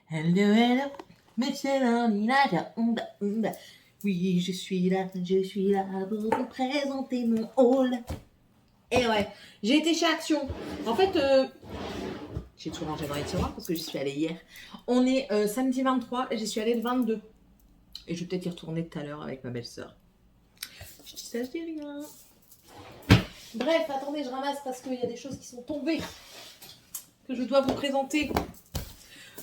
Hello, hello, monsieur l'ordinateur. Oui, je suis là pour vous présenter mon haul. Et ouais, j'ai été chez Action. En fait, j'ai tout rangé dans les tiroirs parce que j'y suis allée hier. On est samedi 23 et j'y suis allée le 22. Et je vais peut-être y retourner tout à l'heure avec ma belle-sœur. Je dis ça, je dis rien. Bref, attendez, je ramasse parce qu'il y a des choses qui sont tombées que je dois vous présenter.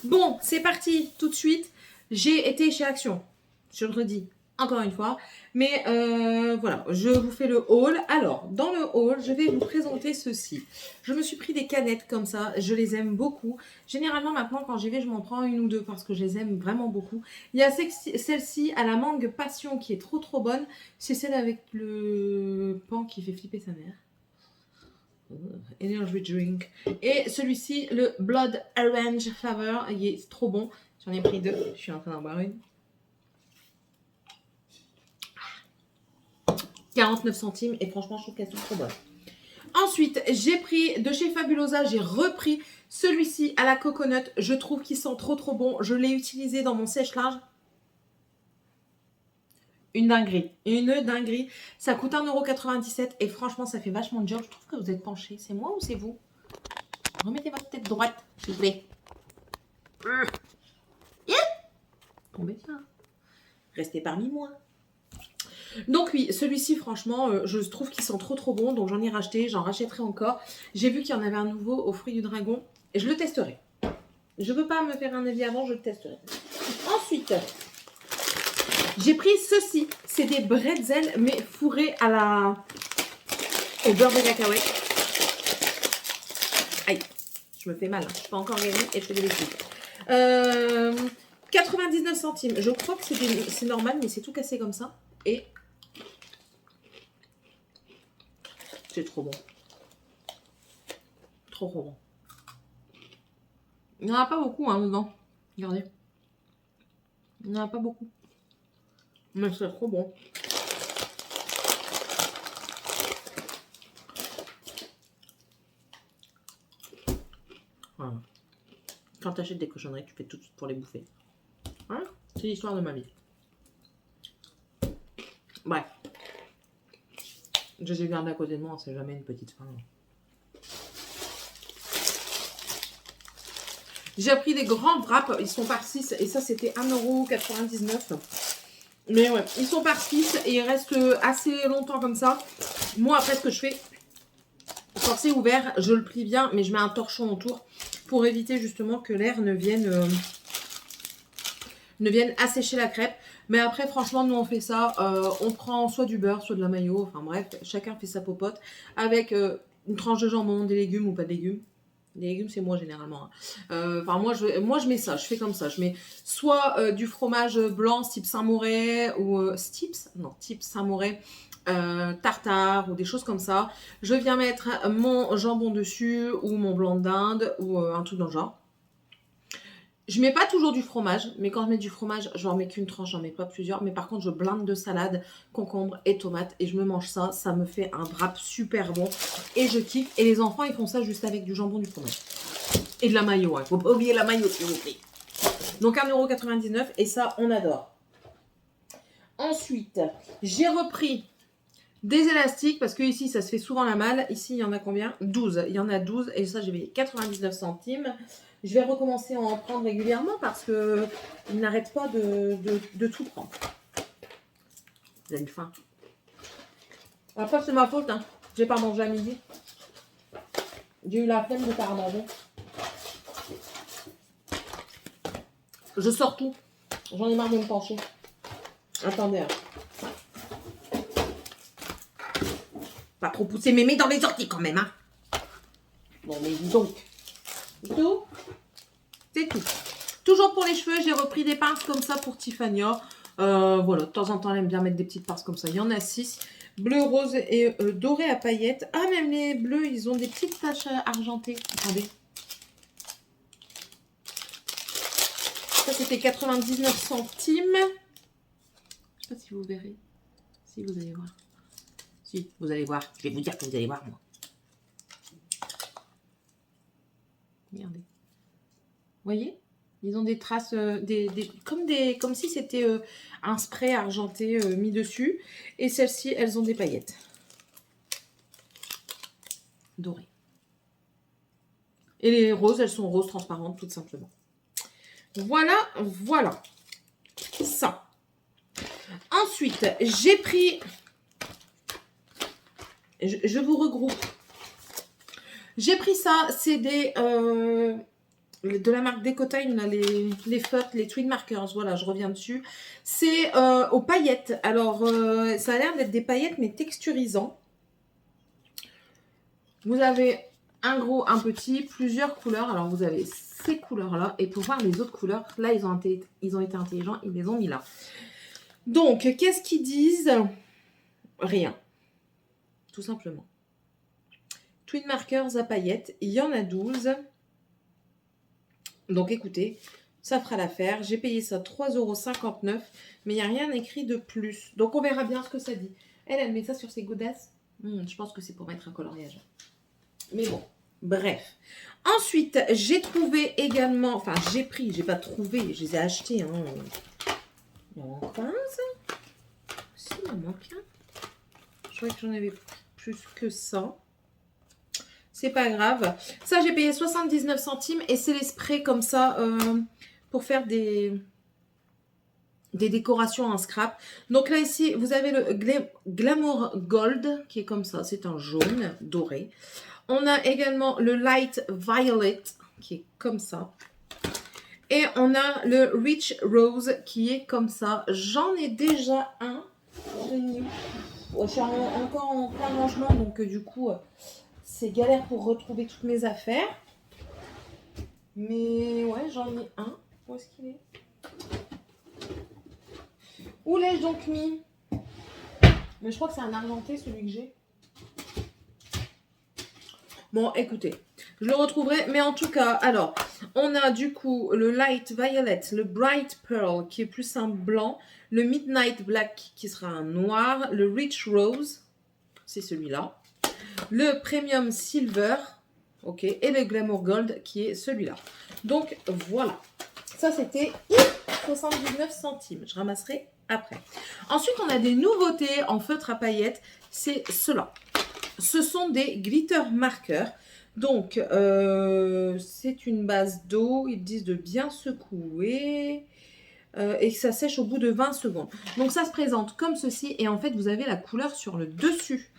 Bon, c'est parti tout de suite. J'ai été chez Action. Je le redis encore une fois. Mais voilà, je vous fais le haul. Alors, dans le haul, je vais vous présenter ceci. Je me suis pris des canettes comme ça. Je les aime beaucoup. Généralement, maintenant, quand j'y vais, je m'en prends une ou deux parce que je les aime vraiment beaucoup. Il y a celle-ci à la mangue passion qui est trop bonne. C'est celle avec le pan qui fait flipper sa mère. Energy drink. Et celui-ci, le Blood Orange Flavor, il est trop bon. J'en ai pris deux. Je suis en train d'en boire une. 49 centimes et franchement, je trouve qu'elles sont trop bonnes. Ensuite, j'ai pris de chez Fabulosa, j'ai repris celui-ci à la coconut. Je trouve qu'il sent trop bon. Je l'ai utilisé dans mon sèche-linge. Une dinguerie. Ça coûte 1,97 € et franchement, ça fait vachement de job. Je trouve que vous êtes penchés. C'est moi ou c'est vous? Remettez votre tête droite, s'il vous plaît. Tombez bien. Restez parmi moi. Donc oui, celui-ci, franchement, je trouve qu'il sent trop bon. Donc j'en ai racheté, j'en rachèterai encore. J'ai vu qu'il y en avait un nouveau au fruit du dragon. Et je le testerai. Je ne veux pas me faire un avis avant, je le testerai. Ensuite, j'ai pris ceci. C'est des bretzels, mais fourrés au beurre de cacahuète. Aïe, je me fais mal. Hein. Je suis pas encore guérie et je fais des bêtises. 99 centimes. Je crois que c'est normal, mais c'est tout cassé comme ça. Et c'est trop bon. Trop bon. Il n'y en a pas beaucoup hein, dedans. Regardez. Il n'y en a pas beaucoup. Mais c'est trop bon. Voilà. Quand tu achètes des cochonneries, tu fais tout de suite pour les bouffer. Hein? C'est l'histoire de ma vie. Bref. Je les ai gardés à côté de moi, c'est jamais une petite faim. J'ai pris des grands wraps, ils sont par 6 et ça c'était 1,99 €. Mais ouais, ils sont par 6 et ils restent assez longtemps comme ça. Moi après ce que je fais, quand c'est ouvert, je le plie bien, mais je mets un torchon autour pour éviter justement que l'air ne vienne assécher la crêpe. Mais après franchement nous on fait ça, on prend soit du beurre, soit de la mayo, enfin bref, chacun fait sa popote avec une tranche de jambon, des légumes ou pas de légumes. Les légumes, c'est moi généralement. Enfin, moi, je mets ça. Je fais comme ça. Je mets soit du fromage blanc, type Saint-Mauré, ou type Saint-Mauré, tartare, ou des choses comme ça. Je viens mettre mon jambon dessus, ou mon blanc de dinde, ou un truc dans le genre. Je mets pas toujours du fromage, mais quand je mets du fromage, j'en mets qu'une tranche, j'en mets pas plusieurs. Mais par contre, je blinde de salade, concombre et tomates et je me mange ça. Ça me fait un wrap super bon et je kiffe. Et les enfants, ils font ça juste avec du jambon, du fromage. Et de la mayo, hein. Faut pas oublier la mayo, s'il vous plaît. Donc 1,99 € et ça, on adore. Ensuite, j'ai repris des élastiques parce que ici, ça se fait souvent la malle. Ici, il y en a combien? 12. Il y en a 12 et ça, j'ai payé 99 centimes. Je vais recommencer à en prendre régulièrement parce que il n'arrête pas de tout prendre. Vous avez faim. Après, c'est ma faute. Hein. J'ai pas mangé à midi. J'ai eu la flemme de faire à manger. Je sors tout. J'en ai marre de me pencher. Attendez. Hein. Pas trop pousser mes mains dans les orties quand même. Hein. Bon, mais dis donc. C'est tout. C'est tout. Toujours pour les cheveux, j'ai repris des pinces comme ça pour Tiffania. Voilà, de temps en temps, elle aime bien mettre des petites pinces comme ça. Il y en a 6. Bleu, rose et doré à paillettes. Ah, même les bleus, ils ont des petites taches argentées. Attendez. Ça, c'était 99 centimes. Je sais pas si vous verrez. Si, vous allez voir. Si, vous allez voir. Je vais vous dire que vous allez voir, moi. Regardez. Vous voyez? Ils ont des traces, comme si c'était un spray argenté mis dessus. Et celles-ci, elles ont des paillettes dorées. Et les roses, elles sont roses transparentes, tout simplement. Voilà, voilà. Ça. Ensuite, j'ai pris... Je vous regroupe. J'ai pris ça, c'est des... de la marque Decotime, là, les feutres, les twin markers, voilà, je reviens dessus. C'est aux paillettes. Alors, ça a l'air d'être des paillettes, mais texturisants. Vous avez un gros, un petit, plusieurs couleurs. Alors, vous avez ces couleurs-là. Et pour voir les autres couleurs, là, ils ont été intelligents, ils les ont mis là. Donc, qu'est-ce qu'ils disent? Rien. Tout simplement. Twin markers à paillettes, il y en a 12. Donc écoutez, ça fera l'affaire. J'ai payé ça 3,59 €, mais il n'y a rien écrit de plus. Donc on verra bien ce que ça dit. Elle met ça sur ses godasses. Je pense que c'est pour mettre un coloriage. Mais bon, bref. Ensuite, j'ai trouvé également... Enfin, j'ai pas trouvé, je les ai achetés. Hein. Il en manque pas un, ça? Si, il en manque un. Je croyais que j'en avais plus que ça. C'est pas grave. Ça, j'ai payé 79 centimes et c'est les sprays comme ça pour faire des décorations en scrap. Donc là, ici, vous avez le Glamour Gold qui est comme ça. C'est un jaune doré. On a également le Light Violet qui est comme ça. Et on a le Rich Rose qui est comme ça. J'en ai déjà un. Je suis encore en plein rangement, donc du coup... C'est galère pour retrouver toutes mes affaires. Mais ouais, j'en ai un. Où est-ce qu'il est? Où l'ai-je donc mis? Mais je crois que c'est un argenté, celui que j'ai. Bon, écoutez, je le retrouverai. Mais en tout cas, alors, on a du coup le Light Violet, le Bright Pearl qui est plus un blanc, le Midnight Black qui sera un noir, le Rich Rose, c'est celui-là. Le Premium Silver, ok, et le Glamour Gold qui est celui-là. Donc voilà, ça c'était 79 centimes. Je ramasserai après. Ensuite, on a des nouveautés en feutre à paillettes. C'est cela. Ce sont des glitter markers. Donc, c'est une base d'eau. Ils disent de bien secouer. Et que ça sèche au bout de 20 secondes. Donc, ça se présente comme ceci. Et en fait, vous avez la couleur sur le dessus.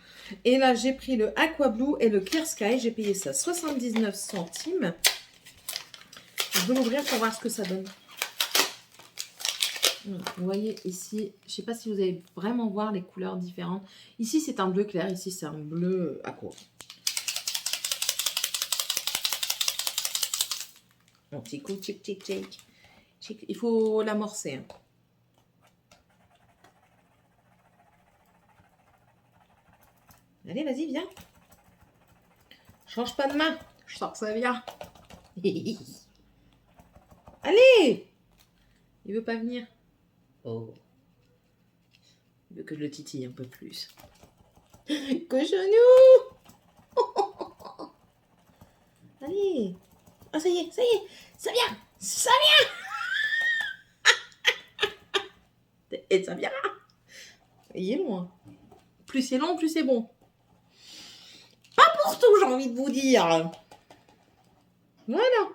Et là, j'ai pris le Aqua Blue et le Clear Sky. J'ai payé ça 79 centimes. Je vais l'ouvrir pour voir ce que ça donne. Voilà, vous voyez ici, je ne sais pas si vous allez vraiment voir les couleurs différentes. Ici, c'est un bleu clair. Ici, c'est un bleu aqua. Un petit coup, tic, tic, tic. Il faut l'amorcer. Hein. Allez, vas-y, viens. Change pas de main. Je sens que ça vient. Allez! Il veut pas venir. Oh. Il veut que je le titille un peu plus. Cochonou! Allez! Ah, ça y est, ça vient! Ça vient! Et ça vient! Il est loin. Plus c'est long, plus c'est bon. Pas pour tout, j'ai envie de vous dire. Voilà.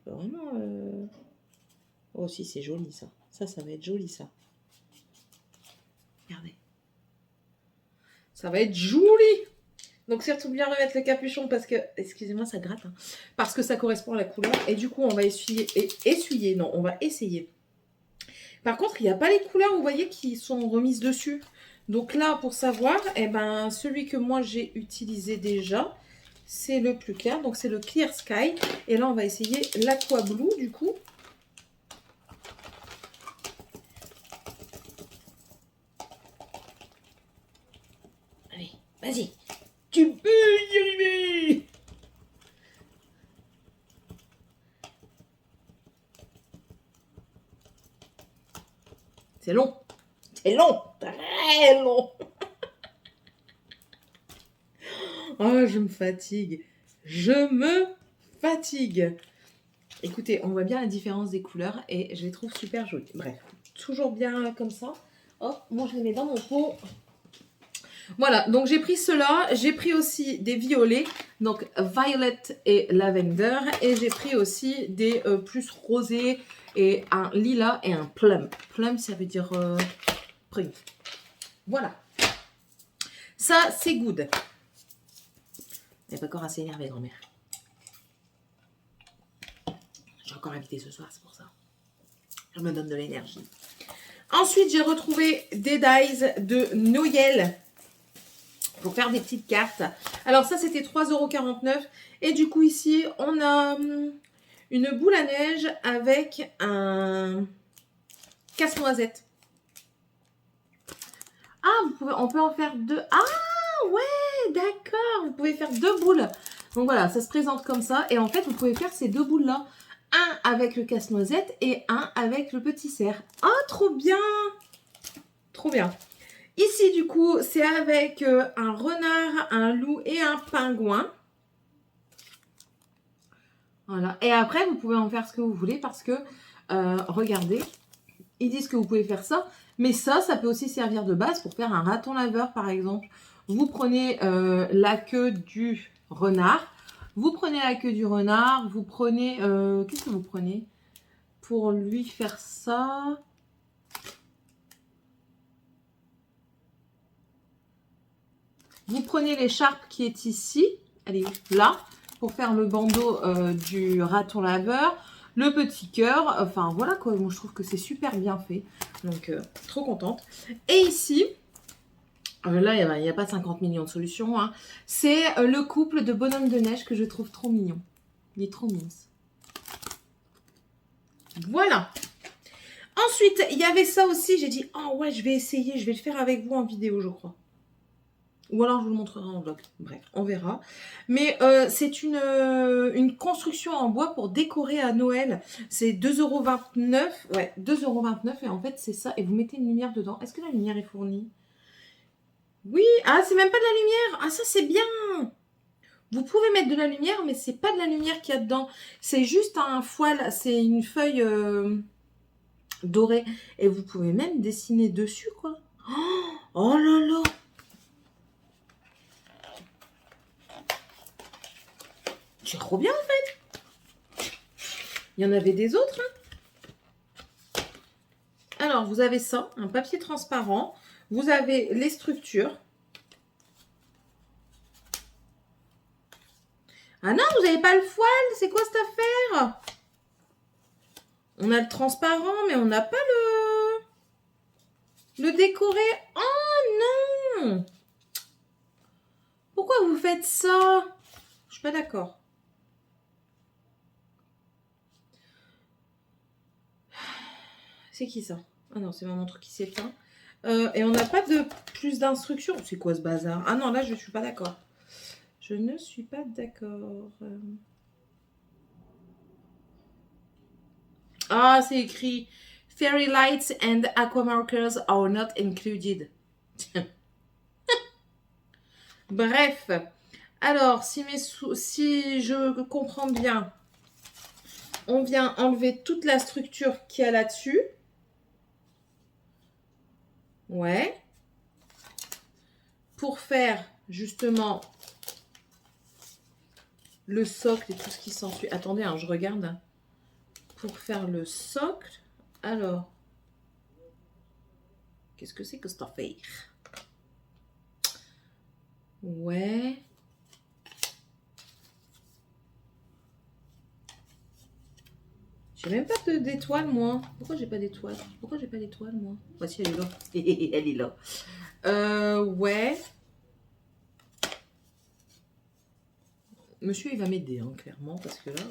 Vraiment. Oh, si, c'est joli ça. Ça va être joli ça. Regardez. Ça va être joli. Donc, surtout bien remettre le capuchon parce que, excusez-moi, ça gratte. Hein, parce que ça correspond à la couleur. Et du coup, on va essuyer. Non, on va essayer. Par contre, il n'y a pas les couleurs, vous voyez, qui sont remises dessus. Donc là, pour savoir, eh ben, celui que moi j'ai utilisé déjà, c'est le plus clair. Donc c'est le Clear Sky. Et là, on va essayer l'Aqua Blue du coup. Allez, vas-y. Tu peux y arriver. C'est long. C'est long. Très long. Oh, je me fatigue. Je me fatigue. Écoutez, on voit bien la différence des couleurs et je les trouve super jolies. Bref, toujours bien comme ça. Hop, moi je les mets dans mon pot. Voilà, donc j'ai pris cela. J'ai pris aussi des violets, donc violet et lavender. Et j'ai pris aussi des plus rosés et un lilas et un plum. Plum, ça veut dire prune. Voilà. Ça, c'est good. Elle n'est pas encore assez énervée, grand-mère. J'ai encore invité ce soir, c'est pour ça. Je me donne de l'énergie. Ensuite, j'ai retrouvé des dies de Noël pour faire des petites cartes. Alors ça, c'était 3,49 €. Et du coup, ici, on a une boule à neige avec un casse-noisette. Ah, on peut en faire deux. Ah, ouais, d'accord. Vous pouvez faire deux boules. Donc voilà, ça se présente comme ça. Et en fait, vous pouvez faire ces deux boules-là. Un avec le casse-noisette et un avec le petit cerf. Ah, trop bien. Trop bien. Ici, du coup, c'est avec un renard, un loup et un pingouin. Voilà. Et après, vous pouvez en faire ce que vous voulez parce que, regardez, ils disent que vous pouvez faire ça. Mais ça peut aussi servir de base pour faire un raton laveur, par exemple. Vous prenez la queue du renard. Vous prenez la queue du renard. Vous prenez... qu'est-ce que vous prenez pour lui faire ça? Vous prenez l'écharpe qui est ici. Elle est là. Pour faire le bandeau du raton laveur. Le petit cœur. Enfin, voilà quoi. Moi, je trouve que c'est super bien fait. Donc, trop contente. Et ici... là, il n'y a pas 50 millions de solutions. Hein. C'est le couple de bonhommes de neige que je trouve trop mignon. Il est trop mignon. Voilà. Ensuite, il y avait ça aussi. J'ai dit, oh ouais, je vais essayer. Je vais le faire avec vous en vidéo, je crois. Ou alors, je vous le montrerai en vlog. Bref, on verra. Mais c'est une construction en bois pour décorer à Noël. C'est 2,29 €. Ouais, 2,29 €. Et en fait, c'est ça. Et vous mettez une lumière dedans. Est-ce que la lumière est fournie? Oui, ah, c'est même pas de la lumière. Ah, ça, c'est bien. Vous pouvez mettre de la lumière, mais c'est pas de la lumière qu'il y a dedans. C'est juste un foil, c'est une feuille dorée. Et vous pouvez même dessiner dessus, quoi. Oh là là. C'est trop bien, en fait. Il y en avait des autres, hein. Alors, vous avez ça, un papier transparent. Vous avez les structures. Ah non, vous n'avez pas le foil. C'est quoi cette affaire? On a le transparent, mais on n'a pas le décoré. Oh non! Pourquoi vous faites ça? Je suis pas d'accord. C'est qui ça? Ah non, c'est ma montre qui s'éteint. Et on n'a pas de plus d'instructions. C'est quoi ce bazar? Ah non, là, je ne suis pas d'accord. Je ne suis pas d'accord. Ah, c'est écrit Fairy lights and aquamarkers are not included. Bref. Alors, si je comprends bien, on vient enlever toute la structure qu'il y a là-dessus. Ouais. Pour faire justement le socle et tout ce qui s'ensuit. Attendez, hein, je regarde. Pour faire le socle, alors, qu'est-ce que c'est que cette affaire? Ouais. J'ai même pas d'étoile, moi. Pourquoi j'ai pas d'étoile? Pourquoi j'ai pas d'étoile, moi? Voici, elle est là. Elle est là. Ouais. Monsieur, il va m'aider, hein, clairement, parce que là...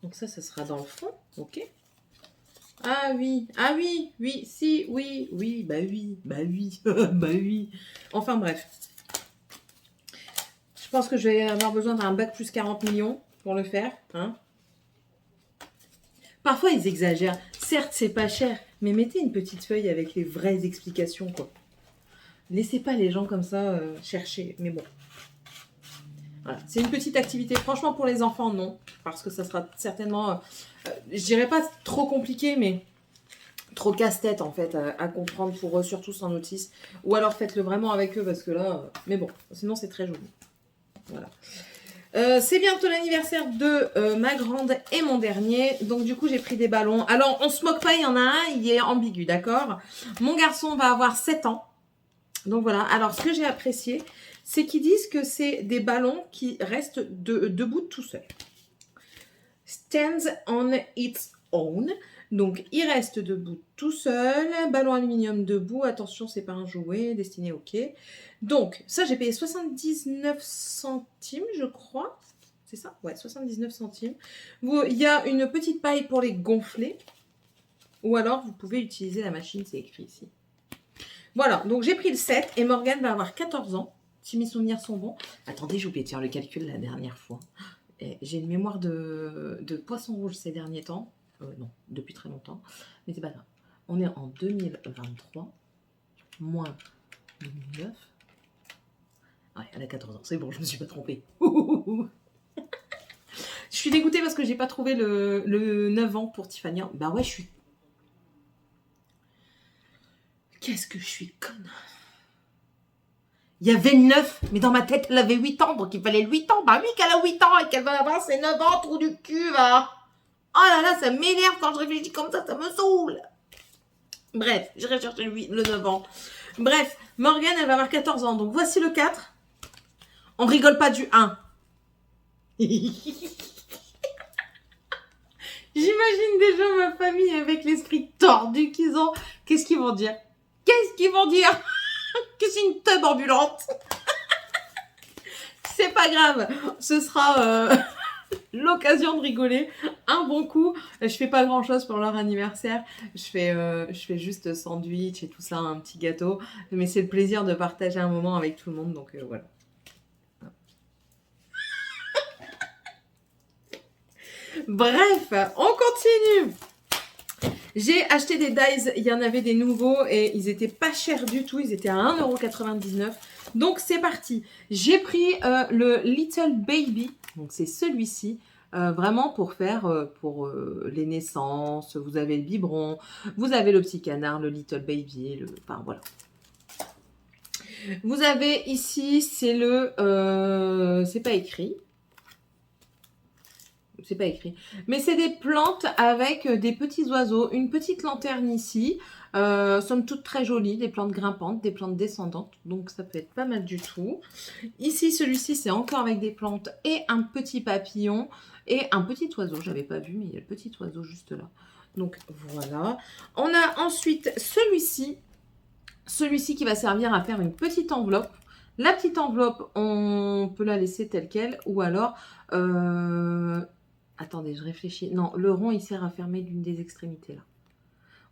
Donc ça sera dans le fond, ok. Ah oui, oui, si, oui, bah oui, bah oui. Enfin bref. Je pense que je vais avoir besoin d'un bac plus 40 millions pour le faire. Hein. Parfois, ils exagèrent. Certes, c'est pas cher, mais mettez une petite feuille avec les vraies explications, quoi. Laissez pas les gens comme ça chercher. Mais bon. Voilà. C'est une petite activité. Franchement, pour les enfants, non. Parce que ça sera certainement, je dirais pas trop compliqué, mais trop casse-tête en fait à comprendre pour eux, surtout sans notice. Ou alors faites-le vraiment avec eux parce que là... mais bon, sinon c'est très joli. Voilà. C'est bientôt l'anniversaire de ma grande et mon dernier. Donc du coup, j'ai pris des ballons. Alors, on se moque pas, il y en a un, il est ambigu, d'accord? Mon garçon va avoir 7 ans. Donc voilà. Alors, ce que j'ai apprécié, c'est qu'ils disent que c'est des ballons qui restent debout tout seuls. Stands on its own. Donc, il reste debout tout seul. Ballon aluminium debout. Attention, c'est pas un jouet destiné au quai. Donc, ça, j'ai payé 79 centimes, je crois. C'est ça? Ouais, 79 centimes. Il y a une petite paille pour les gonfler. Ou alors, vous pouvez utiliser la machine, c'est écrit ici. Voilà, donc j'ai pris le 7 et Morgane va avoir 14 ans. Si mes souvenirs sont bons. Attendez, j'ai oublié de faire le calcul la dernière fois. J'ai une mémoire de poisson rouge ces derniers temps. Non, depuis très longtemps. Mais c'est pas grave. On est en 2023. Moins 2009. Ouais, elle a 14 ans. C'est bon, je me suis pas trompée. Je suis dégoûtée parce que j'ai pas trouvé le 9 ans pour Tiffany. Bah ouais, je suis... Qu'est-ce que je suis conne. Il y avait 9, mais dans ma tête, elle avait 8 ans, donc il fallait 8 ans. Bah oui, qu'elle a 8 ans et qu'elle va avoir ses 9 ans, trou du cul, va. Oh là là, ça m'énerve quand je réfléchis comme ça me saoule. Bref, j'irai chercher le 9 ans. Bref, Morgane, elle va avoir 14 ans, donc voici le 4. On rigole pas du 1. J'imagine déjà ma famille avec l'esprit tordu qu'ils ont. Qu'est-ce qu'ils vont dire? Qu'est-ce qu'ils vont dire? Que c'est une teub ambulante. C'est pas grave. Ce sera l'occasion de rigoler un bon coup. Je fais pas grand chose pour leur anniversaire. Je fais juste sandwich et tout ça, un petit gâteau. Mais c'est le plaisir de partager un moment avec tout le monde. Donc voilà. Bref, on continue. J'ai acheté des dies, il y en avait des nouveaux et ils étaient pas chers du tout, ils étaient à 1,99 €. Donc c'est parti. J'ai pris le Little Baby, donc c'est celui-ci, vraiment pour faire pour les naissances. Vous avez le biberon, vous avez le petit canard, le Little Baby, enfin voilà. Vous avez ici, c'est c'est pas écrit. C'est pas écrit. Mais c'est des plantes avec des petits oiseaux. Une petite lanterne ici. Somme toute très jolies. Des plantes grimpantes, des plantes descendantes. Donc ça peut être pas mal du tout. Ici, celui-ci, c'est encore avec des plantes et un petit papillon. Et un petit oiseau. J'avais pas vu, mais il y a le petit oiseau juste là. Donc voilà. On a ensuite celui-ci. Celui-ci qui va servir à faire une petite enveloppe. La petite enveloppe, on peut la laisser telle qu'elle. Ou alors... Attendez, je réfléchis. Non, le rond, il sert à fermer l'une des extrémités, là.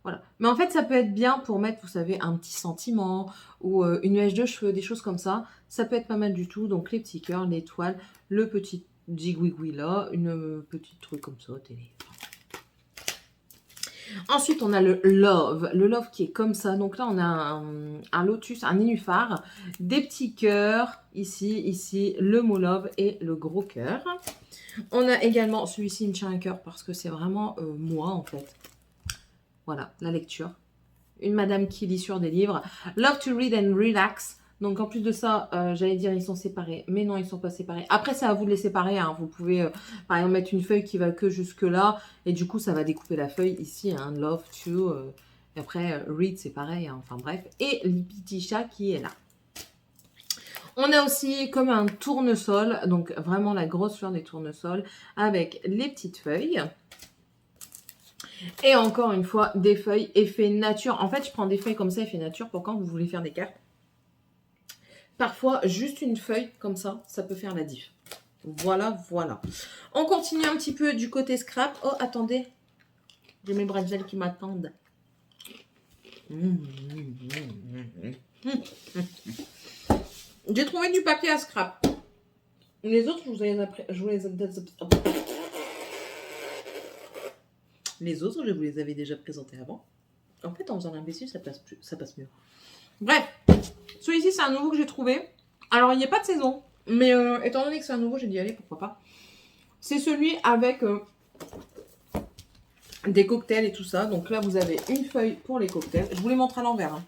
Voilà. Mais en fait, ça peut être bien pour mettre, vous savez, un petit sentiment ou une mèche de cheveux, des choses comme ça. Ça peut être pas mal du tout. Donc, les petits cœurs, l'étoile, le petit zigouigoui là, une petite truc comme ça, télé. Ensuite, on a le love. Le love qui est comme ça. Donc là, on a un lotus, un nénuphar, des petits cœurs, ici, le mot love et le gros cœur. On a également, celui-ci il me tient à cœur parce que c'est vraiment moi en fait. Voilà, la lecture. Une madame qui lit sur des livres. Love to read and relax. Donc en plus de ça, j'allais dire ils sont séparés. Mais non, ils ne sont pas séparés. Après, c'est à vous de les séparer. Hein. Vous pouvez par exemple mettre une feuille qui va que jusque là. Et du coup, ça va découper la feuille ici. Hein, love to. Et après, read, c'est pareil. Hein. Enfin bref. Et le petit chat qui est là. On a aussi comme un tournesol, donc vraiment la grosse fleur des tournesols, avec les petites feuilles. Et encore une fois, des feuilles effet nature. En fait, je prends des feuilles comme ça, effet nature, pour quand vous voulez faire des cartes. Parfois, juste une feuille comme ça, ça peut faire la diff. Voilà, voilà. On continue un petit peu du côté scrap. Oh, attendez. J'ai mes bretzels qui m'attendent. J'ai trouvé du papier à scrap. Les autres, Les autres, je vous les avais déjà présentés avant. En fait, en faisant l'imbécile, ça passe mieux. Bref, celui-ci, c'est un nouveau que j'ai trouvé. Alors, il n'y a pas de saison. Mais étant donné que c'est un nouveau, j'ai dit allez, pourquoi pas. C'est celui avec des cocktails et tout ça. Donc là, vous avez une feuille pour les cocktails. Je vous les montre à l'envers. Hein.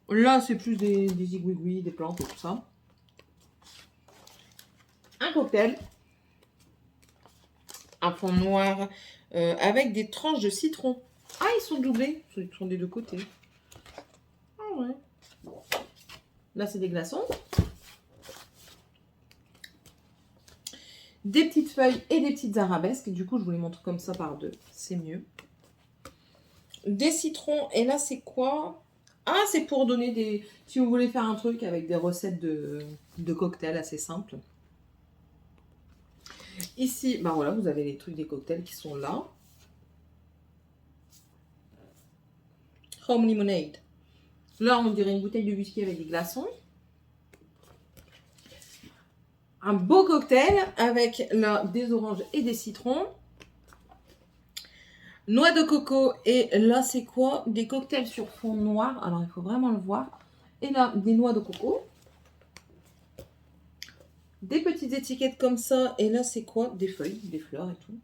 Là, c'est plus des igouigouis, des plantes et tout ça. Un cocktail. Un fond noir avec des tranches de citron. Ah, ils sont doublés. Ils sont des deux côtés. Ah ouais. Là, c'est des glaçons. Des petites feuilles et des petites arabesques. Du coup, je vous les montre comme ça par deux. C'est mieux. Des citrons. Et là, c'est quoi? Ah, c'est pour donner des... Si vous voulez faire un truc avec des recettes de cocktails assez simples. Ici, bah voilà, vous avez les trucs des cocktails qui sont là. Home Lemonade. Là, on dirait une bouteille de whisky avec des glaçons. Un beau cocktail avec là des oranges et des citrons. Noix de coco. Et là, c'est quoi? Des cocktails sur fond noir. Alors, il faut vraiment le voir. Et là, des noix de coco. Des petites étiquettes comme ça. Et là, c'est quoi? Des feuilles, des fleurs et tout.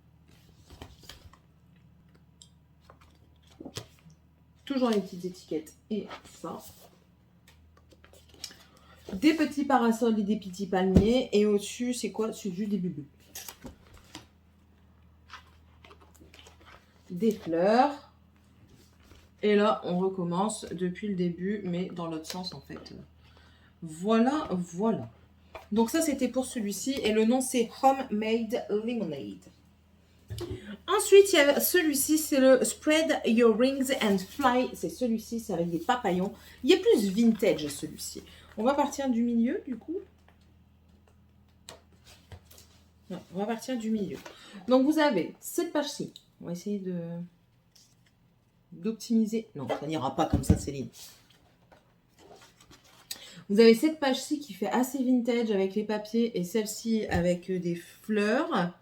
Toujours les petites étiquettes. Et ça. Des petits parasols et des petits palmiers. Et au-dessus, c'est quoi? C'est juste des bulbes. Des fleurs. Et là, on recommence depuis le début, mais dans l'autre sens, en fait. Voilà, voilà. Donc ça, c'était pour celui-ci. Et le nom, c'est Homemade Lemonade. Ensuite, il y a celui-ci, c'est le Spread Your Rings and Fly. C'est celui-ci, c'est avec des papillons. Il est plus vintage, celui-ci. On va partir du milieu, du coup. Non, on va partir du milieu. Donc, vous avez cette page-ci. On va essayer d'optimiser. Non, ça n'ira pas comme ça, Céline. Vous avez cette page-ci qui fait assez vintage avec les papiers et celle-ci avec des fleurs,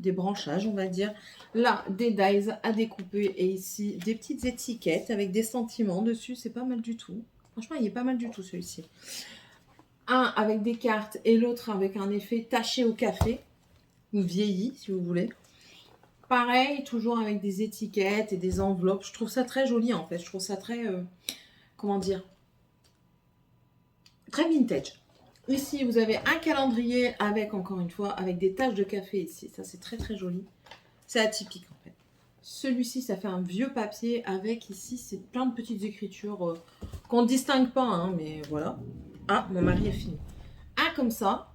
des branchages, on va dire. Là, des dies à découper et ici, des petites étiquettes avec des sentiments dessus. C'est pas mal du tout. Franchement, il est pas mal du tout, celui-ci. Un avec des cartes et l'autre avec un effet taché au café, ou vieilli, si vous voulez. Pareil, toujours avec des étiquettes et des enveloppes. Je trouve ça très joli, en fait. Je trouve ça très... comment dire? Très vintage. Ici, vous avez un calendrier avec, encore une fois, avec des taches de café ici. Ça, c'est très, très joli. C'est atypique, en fait. Celui-ci, ça fait un vieux papier avec, ici, c'est plein de petites écritures qu'on ne distingue pas, hein, mais voilà. Ah, mon mari est fini. Un comme ça.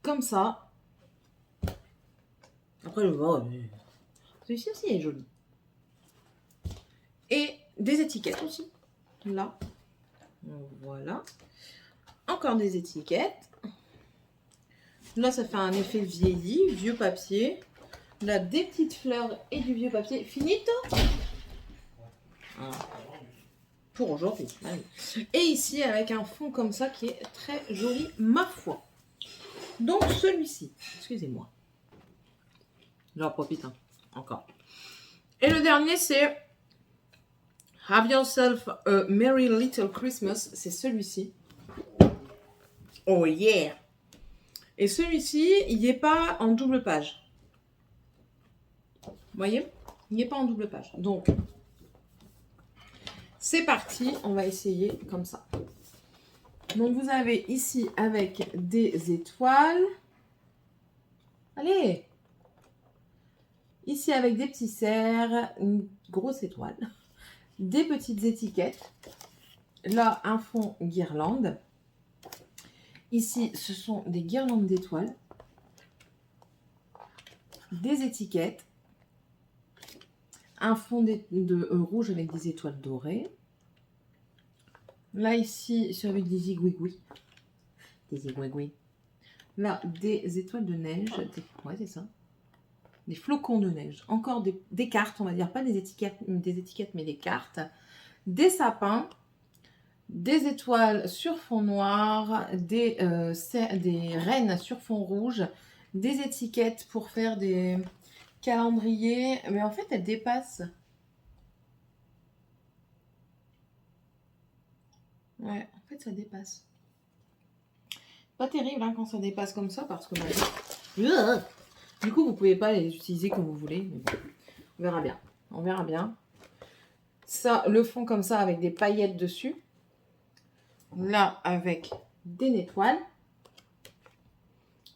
Comme ça. Après, je vois... celui-ci aussi est joli. Et des étiquettes aussi. Là. Voilà. Encore des étiquettes. Là, ça fait un effet vieilli, vieux papier. Là, des petites fleurs et du vieux papier. Finito. Voilà. Pour aujourd'hui. Et ici, avec un fond comme ça qui est très joli, ma foi. Donc, celui-ci. Excusez-moi. J'en profite, hein. Encore. Et le dernier, c'est Have Yourself a Merry Little Christmas. C'est celui-ci. Oh yeah! Et celui-ci, il n'est pas en double page. Vous voyez? Il n'est pas en double page. Donc, c'est parti. On va essayer comme ça. Donc, vous avez ici avec des étoiles. Allez! Ici avec des petits cerfs, une grosse étoile. Des petites étiquettes. Là, un fond guirlande. Ici, ce sont des guirlandes d'étoiles. Des étiquettes. Un fond de rouge avec des étoiles dorées. Là, ici, c'est avec des igouigouis. Des igouigouis. Là, des étoiles de neige. Ouais, c'est ça. Des flocons de neige. Encore des cartes, on va dire. Pas des étiquettes, mais des cartes. Des sapins. Des étoiles sur fond noir. Des rennes sur fond rouge. Des étiquettes pour faire des calendriers. Mais en fait, elles dépassent. Ouais, en fait, ça dépasse. Pas terrible hein, quand ça dépasse comme ça parce que du coup, vous pouvez pas les utiliser comme vous voulez. Mais bon, on verra bien. On verra bien. Ça, le fond comme ça avec des paillettes dessus. Là, avec des étoiles,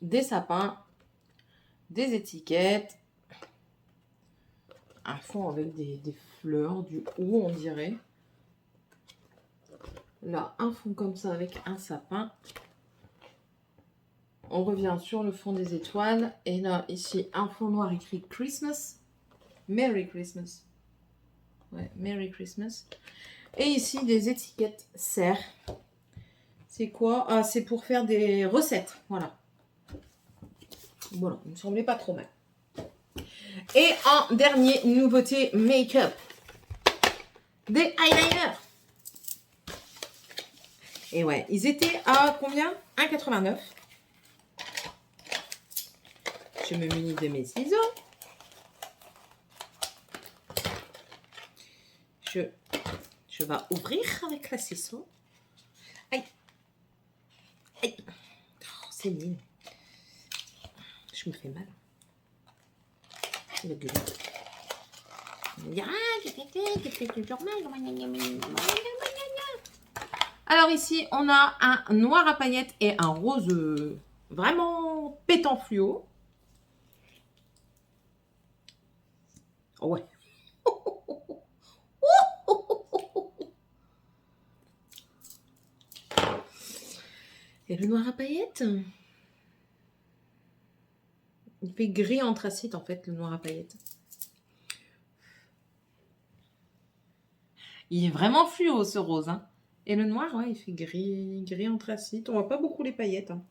des sapins, des étiquettes, un fond avec des fleurs, du haut, on dirait. Là, un fond comme ça avec un sapin. On revient sur le fond des étoiles. Et là, ici, un fond noir écrit Christmas. Merry Christmas. Ouais, Merry Christmas. Et ici, des étiquettes serre. C'est quoi? Ah, c'est pour faire des recettes. Voilà. Voilà, il me semblait pas trop mal. Et en dernier, nouveauté make-up. Des eyeliners. Et ouais, ils étaient à combien? 1,89. Je me munis de mes ciseaux. Je vais ouvrir avec la ciseau. Aïe. Aïe. Oh, c'est nul. Je me fais mal. Le gueule. Alors ici, on a un noir à paillettes et un rose vraiment pétant fluo. Ouais. Et le noir à paillettes, il fait gris anthracite en fait, le noir à paillettes. Il est vraiment fluo ce rose. Hein. Et le noir, ouais, il fait gris anthracite. On voit pas beaucoup les paillettes. Hein.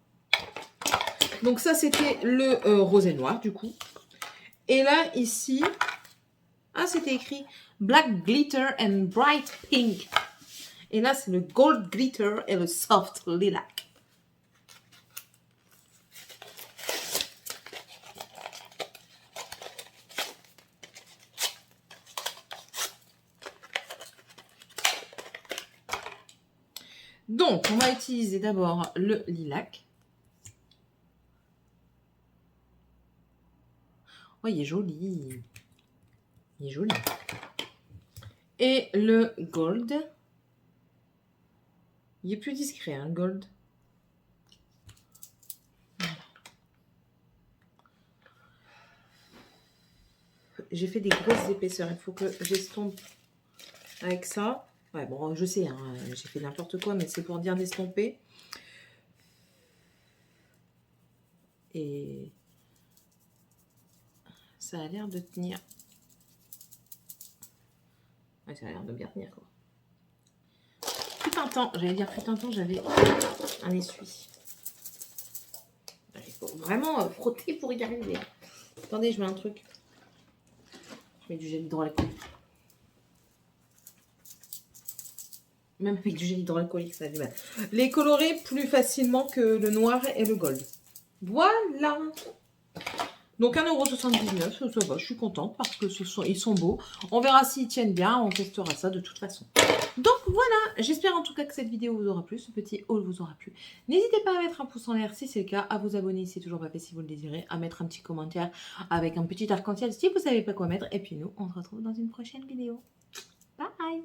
Donc ça, c'était le rose et noir du coup. Et là, ici, c'était écrit Black Glitter and Bright Pink. Et là, c'est le Gold Glitter et le Soft Lilac. Donc, on va utiliser d'abord le lilac. Oh, il est joli. Il est joli. Et le gold. Il est plus discret, hein, le gold. J'ai fait des grosses épaisseurs. Il faut que j'estompe avec ça. Ouais, bon, je sais, hein, j'ai fait n'importe quoi, mais c'est pour dire d'estomper. Et ça a l'air de tenir. Ouais, ça a l'air de bien tenir, quoi. Fut un temps, j'allais dire fut un temps, j'avais un essuie. Il faut vraiment frotter pour y arriver. Attendez, je mets un truc. Je mets du gel hydroalcoolique. Même avec du gel hydroalcoolique, ça a du mal. Les colorer plus facilement que le noir et le gold. Voilà. Donc 1,79 €, ça va, je suis contente parce que ils sont beaux. On verra s'ils tiennent bien, on testera ça de toute façon. Donc voilà, j'espère en tout cas que cette vidéo vous aura plu, ce petit haul vous aura plu. N'hésitez pas à mettre un pouce en l'air si c'est le cas, à vous abonner si c'est toujours pas fait si vous le désirez, à mettre un petit commentaire avec un petit arc-en-ciel si vous savez pas quoi mettre. Et puis nous, on se retrouve dans une prochaine vidéo. Bye!